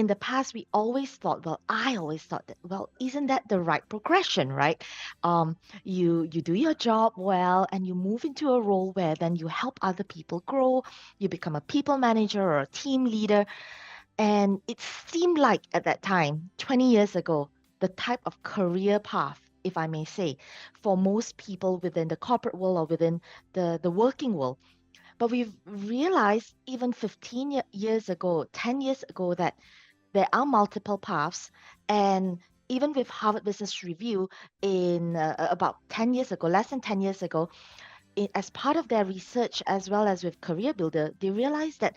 in the past, we always thought, well, I always thought that, well, isn't that the right progression, right? Um, you do your job well and you move into a role where then you help other people grow, you become a people manager or a team leader. And it seemed like at that time, 20 years ago, the type of career path, if I may say, for most people within the corporate world or within the working world. But we've realized even 15 years ago, 10 years ago, that there are multiple paths. And even with Harvard Business Review in about 10 years ago, less than 10 years ago, as part of their research, as well as with Career Builder, they realized that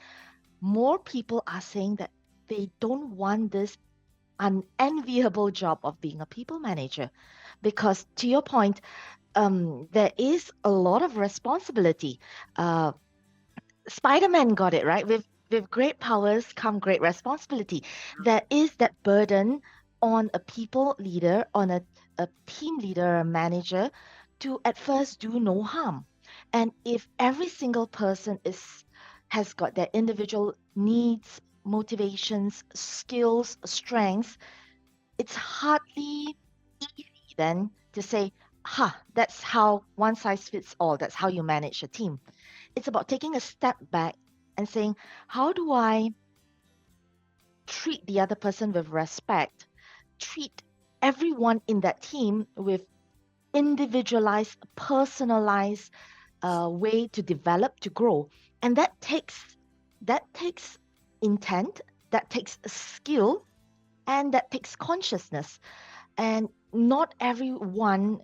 more people are saying that they don't want this unenviable job of being a people manager. Because to your point, there is a lot of responsibility. Uh, Spider-Man got it right. With great powers come great responsibility. There is that burden on a people leader, on a team leader, a manager, to at first do no harm. And if every single person has got their individual needs, motivations, skills, strengths, it's hardly easy then to say, that's how one size fits all. That's how you manage a team. It's about taking a step back and saying, how do I treat the other person with respect, treat everyone in that team with individualized, personalized way to develop, to grow. And that takes intent, that takes skill, and that takes consciousness. And not everyone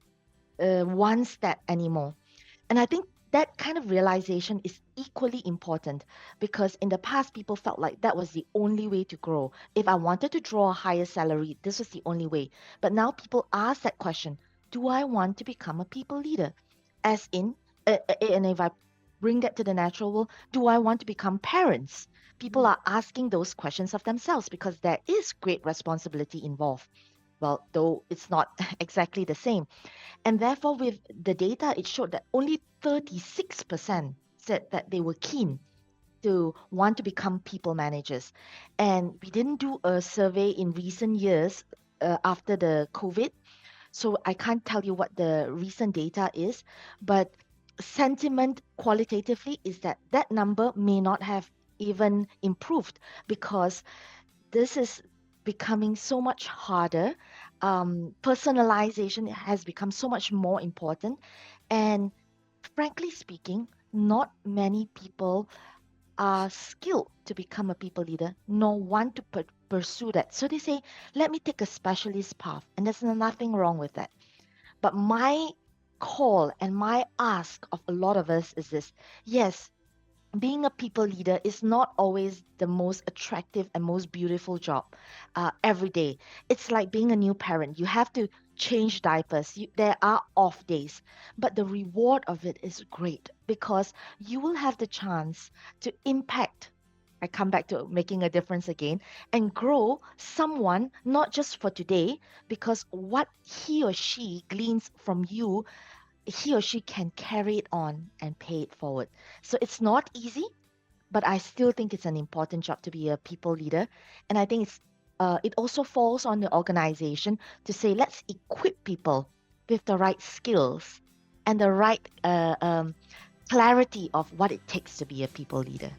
wants that anymore. And I think that kind of realization is equally important because in the past, people felt like that was the only way to grow. If I wanted to draw a higher salary, this was the only way. But now people ask that question, do I want to become a people leader? As in, and if I bring that to the natural world, do I want to become parents? People are asking those questions of themselves because there is great responsibility involved. Well, though it's not exactly the same. And therefore, with the data, it showed that only 36% said that they were keen to want to become people managers. And we didn't do a survey in recent years after the COVID. So I can't tell you what the recent data is, but sentiment qualitatively is that that number may not have even improved because this is becoming so much harder. Personalization has become so much more important. And frankly speaking, not many people are skilled to become a people leader, nor want to pursue that. So they say, let me take a specialist path. And there's nothing wrong with that. But my call and my ask of a lot of us is this: yes, being a people leader is not always the most attractive and most beautiful job every day. It's like being a new parent. You have to change diapers. There are off days, but the reward of it is great because you will have the chance to impact. I come back to making a difference again and grow someone, not just for today, because what he or she gleans from you, he or she can carry it on and pay it forward. So it's not easy, but I still think it's an important job to be a people leader. And I think it also falls on the organization to say, let's equip people with the right skills and the right clarity of what it takes to be a people leader.